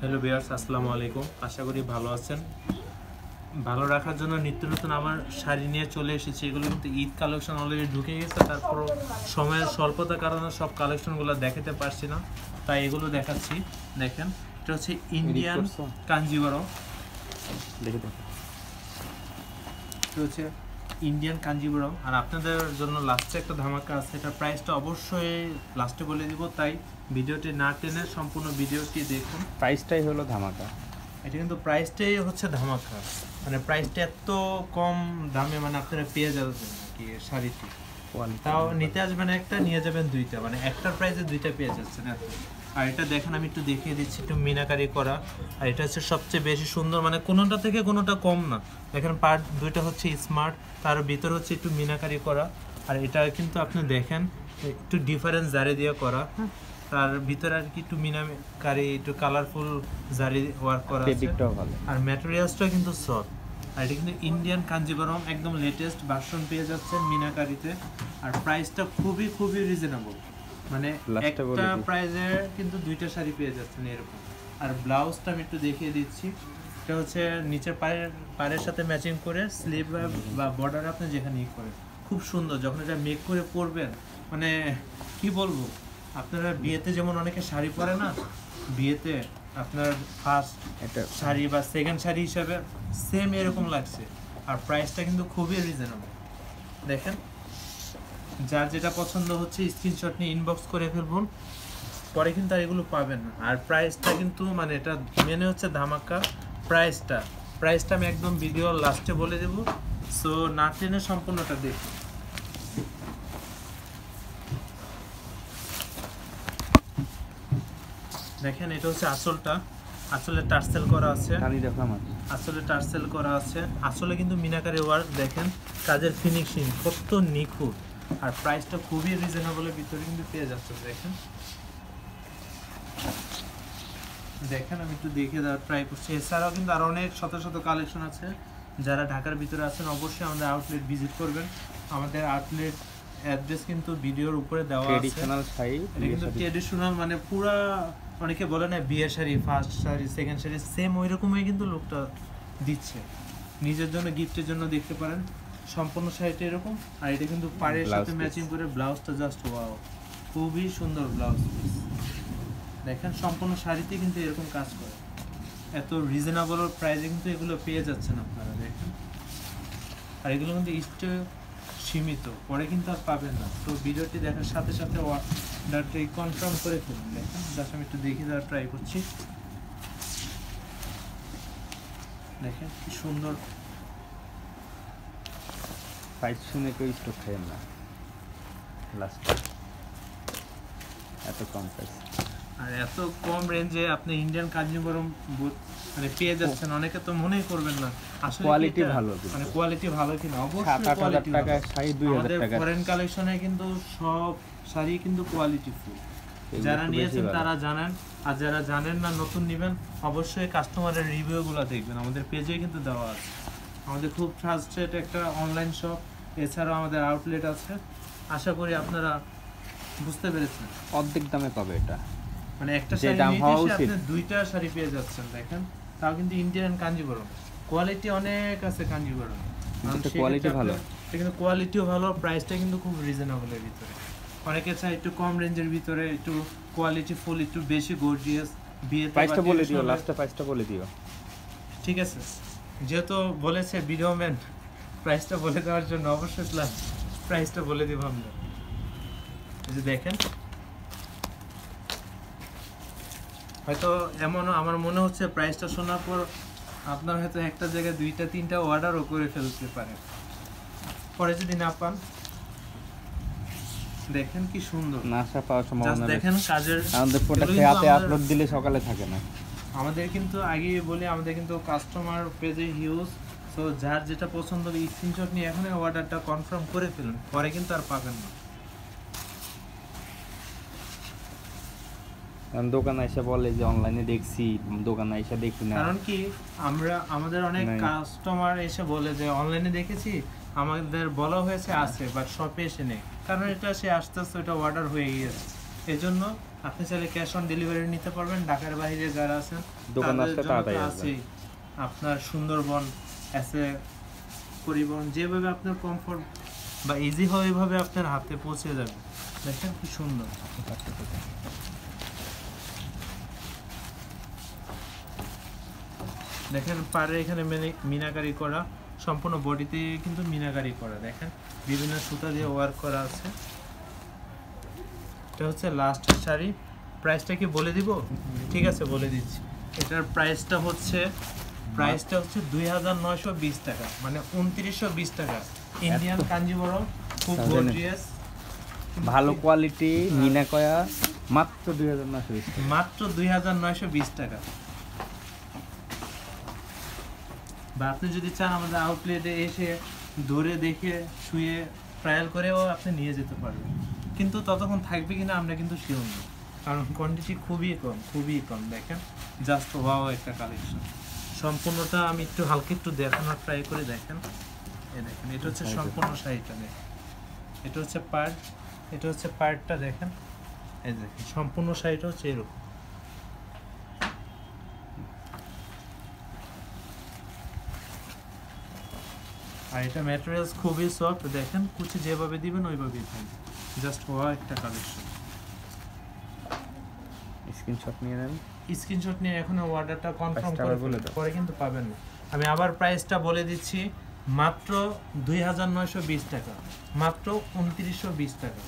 Hello viewers, আসসালামু আলাইকুম। আশা করি ভালো আছেন। ভালো রাখার জন্য নিত্য নতুন আমার শাড়ি নিয়ে চলে এসেছি। এগুলো কিন্তু ঈদ কালেকশন অলরেডি ঢুকে গেছে, তারপর সময়ের স্বল্পতার কারণে সব কালেকশনগুলো দেখাতে পারছি না, তাই এগুলো দেখাচ্ছি। দেখেন, এটা হচ্ছে ইন্ডিয়ান কাঞ্জিভারম। দেখে দেখেন, এটা হচ্ছে ইন্ডিয়ান কাঞ্জিভারম। আর আপনাদের জন্য লাস্টে একটা ধামাকা আছে, এটার প্রাইসটা অবশ্যই লাস্টে বলে দিব, তাই ভিডিওটি না টেনে সম্পূর্ণ ভিডিওটি দেখুন। প্রাইসটাই হলো ধামাকা। এটা কিন্তু প্রাইসটাই হচ্ছে ধামাকা, মানে প্রাইসটা এত কম দামে মানে আপনারা পেয়ে যাবেন কি শাড়িটি। তাও নিতে আসবেন একটা, নিয়ে যাবেন দুইটা, মানে একটার প্রাইসে দুইটা পেয়ে যাচ্ছেন এত। আর এটা দেখেন, আমি একটু দেখিয়ে দিচ্ছি, একটু মিনাকারি করা। আর এটা হচ্ছে সবচেয়ে বেশি সুন্দর, মানে কোনোটা থেকে কোনোটা কম না। দেখেন পার্ট দুইটা হচ্ছে স্মার্ট, তার ভিতর হচ্ছে একটু মিনাকারি করা। আর এটা কিন্তু আপনি দেখেন একটু ডিফারেন্স জারি দিয়ে করা, তার ভিতরে আর কি একটু মিনাকারি, একটু কালারফুল জারি ওয়ার্ক করা আছে। আর ম্যাটেরিয়ালসটা কিন্তু সফট। আর এটা কিন্তু ইন্ডিয়ান কাঞ্জিভারম, একদম লেটেস্ট ভার্সন পেয়ে যাচ্ছেন মিনাকারিতে। আর প্রাইসটা খুবই খুবই রিজনেবল, মানে একটা প্রাইসে কিন্তু দুইটা শাড়ি পেয়ে যাচ্ছেন এরকম। আর ব্লাউজটা আমি একটু দেখিয়ে দিচ্ছি। এটা হচ্ছে নিচের পায়ের সাথে ম্যাচিং করে স্লিভ বা বর্ডার আপনি যেখানেই করেন, খুব সুন্দর। যখন এটা মেক করে পরবেন, মানে কি বলবো, আপনারা বিয়েতে যেমন অনেকে শাড়ি পরে না, বিয়েতে আপনার ফার্স্ট শাড়ি বা সেকেন্ড শাড়ি হিসাবে সেম এরকম লাগছে। আর প্রাইসটা কিন্তু খুবই রিজনেবল। দেখেন, যার যেটা পছন্দ হচ্ছে স্ক্রিনশট নিয়ে ইনবক্স করে ফেলুন, পরে কিন্তু আর এগুলো পাবেন না। আর প্রাইসটা কিন্তু মানে এটা মেনে হচ্ছে ধামাকা। প্রাইসটা আমি একদম ভিডিও লাস্টে বলে দেব, সো না টেনে সম্পূর্ণটা দেখুন। দেখেন, এটা হচ্ছে আসলটা, আসলে টার্সেল করা আছে, আসলে টার্সেল করা আছে, আসলে কিন্তু মিনাকারি ওয়ার্ক। দেখেন কাজের ফিনিশিং কত নিখুঁত। আর প্রাইসটা খুবই রিজনেবলের ভিতরে কিন্তু পেয়ে যাচ্ছে। দেখেন আমি একটু দেখে দেওয়ার ট্রাই করছি। এছাড়াও কিন্তু আরো অনেক শত শত কালেকশন আছে। যারা ঢাকার ভিতরে আছেন অবশ্যই আমাদের আউটলেট ভিজিট করবেন। আমাদের আউটলেট অ্যাড্রেস কিন্তু ভিডিওর উপরে দেওয়া আছে। ট্রেডিশনাল শাড়ি, এটা কিন্তু ট্রেডিশনাল, মানে পুরা অনেকে বলে না বিয়ের sari, first sari, second sari, same ওই রকমই কিন্তু লুকটা দিচ্ছে। নিজের জন্য, গিফটের জন্য দেখতে পারেন। সম্পূর্ণ শাড়িটা এরকম। আর এটা কিন্তু পাড়ের সাথে ম্যাচিং করে ব্লাউজটা জাস্ট ওয়াও, খুবই সুন্দর ব্লাউজ পিস। দেখেন সম্পূর্ণ শাড়িতে কিন্তু এরকম কাজ করে। এত রিজনেবল প্রাইসে কিন্তু এগুলো পেয়ে যাচ্ছেন আপনারা। দেখেন, আর এগুলো কিন্তু স্টক সীমিত, পরে কিন্তু আর পাবেন না। তো ভিডিওটি দেখার সাথে সাথে অর্ডারটি কনফার্ম করে ফেলুন। দেখেন জাস্ট আমি একটু দেখে দেওয়ার ট্রাই করছি। দেখেন কি সুন্দর। প্রাইস শুনে কেউ স্টক খাবেন না, লাস্ট এত কম প্রাইস। আর এত কম রেঞ্জে আপনি ইন্ডিয়ান কাঞ্জিভারম মানে পেয়ে যাচ্ছেন। অনেকে তো মনেই করবেন না আসলে কোয়ালিটি ভালো, মানে কোয়ালিটি ভালো কিনা। অবশ্যই কোয়ালিটি টাকা শাড়ি 2000 টাকা। ফরেন কালেকশনে কিন্তু সব শাড়ি কিন্তু কোয়ালিটি ফুল। যারা নিয়েছেন তারা জানেন, আর যারা জানেন না নতুন নেবেন, অবশ্যই কাস্টমারের রিভিউগুলো দেখবেন। আমাদের পেজে কিন্তু দেওয়া আছে। আমাদের খুব ট্রাস্টেড একটা অনলাইন শপ, এছাড়াও আমাদের আউটলেট আছে। আশা করি আপনারা বুঝতে পেরেছেন। অর্ধেক দামে পাবে এটা, মানে একটা শাড়ি নিতে এসে আপনি দুইটা শাড়ি পেয়ে যাচ্ছেন। দেখেন, তাও কিন্তু ইন্ডিয়ান কাঞ্জিভারম, কোয়ালিটি অনেক আছে কাঞ্জিভারম, কোয়ালিটি ভালো। এটা কিন্তু কোয়ালিটিও ভালো, প্রাইসটা কিন্তু খুব রিজনেবলের ভিতরে। অনেকে চায় একটু কম রেঞ্জের ভিতরে, একটু কোয়ালিটি ফুল, একটু বেশি গর্জিয়াস। বিয়েতে প্রাইসটা বলে দিও, লাস্টে প্রাইসটা বলে দিও। ঠিক আছে, যেহেতু বলেছে ভিডিও ম্যান প্রাইসটা বলে দেওয়ার জন্য, অবশ্যই প্রাইসটা বলে দিব আমরা। এই যে দেখেন, হয়তো এমনও আমার মনে হচ্ছে প্রাইসটা শোনার পর আপনার হয়তো একটা জায়গায় দুইটা তিনটা অর্ডারও করে ফেলতে পারেন, পরে যদি না পান। দেখেন কি সুন্দর, না পাওয়ার সম্ভাবনা। দেখেন কাজের, আমাদের প্রোডাক্ট হাতে আপলোড দিলে সকালে থাকে না। আমাদের কিন্তু আগে বলি, আমাদের কিন্তু কাস্টমার পেজে হিউজ। সো যার যেটা পছন্দ হবে স্ক্রিনশট নিয়ে এখনই অর্ডারটা কনফার্ম করে ফেলুন, পরে কিন্তু আর পাবেন না। দোকানে এসে বলে যে অনলাইনে দেখছি, দোকানে এসে দেখি না। কারণ কি, আমাদের অনেক কাস্টমার এসে বলে যে অনলাইনে দেখেছি, আমাদের বলা হয়েছে আছে, বাট শপে এসে নেই। কারণ এটা সে আস্তে আস্তে এটা অর্ডার হয়ে গিয়েছে, এজন্য আপনি চাইলে ক্যাশ অন ডেলিভারি নিতে পারবেন। ঢাকার বাইরে যারা আছেন দোকান তাদের আসলে জন্য তাড়াতাড়ি তো আসবে। আছেই। আপনার সুন্দরবন এসে পরিবহন যেভাবে আপনার কমফোর্ট বা ইজি হয় ওইভাবে আপনার হাতে পৌঁছে যাবে। দেখেন কি সুন্দর। দেখেন পাড়ে এখানে মিনাকারি করা, সম্পূর্ণ বডিতে কিন্তু মিনাকারি করা। দেখেন বিভিন্ন সুতা দিয়ে ওয়ার্ক করা আছে। এটা হচ্ছে লাস্ট শাড়ি। প্রাইসটা কি বলে দিব? ঠিক আছে, বলে দিচ্ছি। এটার প্রাইসটা হচ্ছে 2920 টাকা, মানে 2920 টাকা। ইন্ডিয়ান কাঞ্জিবরম, খুব গর্জিয়াস, ভালো কোয়ালিটি মিনাকয়া, মাত্র 2920 টাকা। মাত্র 2920 টাকা। বা আপনি যদি চান আমাদের আউটলেটে এসে ধরে দেখে শুয়ে ট্রায়াল করেও আপনি নিয়ে যেতে পারবেন, কিন্তু ততক্ষণ থাকবে কিনা আমরা কিন্তু শিওর না, কারণ কোয়ান্টিটি খুবই কম। দেখেন জাস্ট ওয়াও একটা কালেকশন। সম্পূর্ণটা আমি একটু হালকা একটু দেখানোর ট্রাই করে। দেখেন এই দেখেন, এটা হচ্ছে সম্পূর্ণ শাড়িটা। দেখেন এটা হচ্ছে পার্ট, এটা হচ্ছে পার্টটা। দেখেন এই দেখেন সম্পূর্ণ শাড়িটা হচ্ছে এরকম। আর এটা ম্যাটেরিয়ালস খুবই সফট। দেখেন কুচি যেভাবে দিবেন ওইভাবেই থাকবে। জাস্ট ওয়া একটা কালেকশন। স্ক্রিনশট নিয়ে নেন। স্ক্রিনশট নিয়ে এখন অর্ডারটা কনফার্ম প্রাইসটা করে আবার বলে দাও। পরে কিন্তু পাবেন না। আমি আবার প্রাইসটা বলে দিচ্ছি, মাত্র 2920 টাকা, মাত্র 2920 টাকা।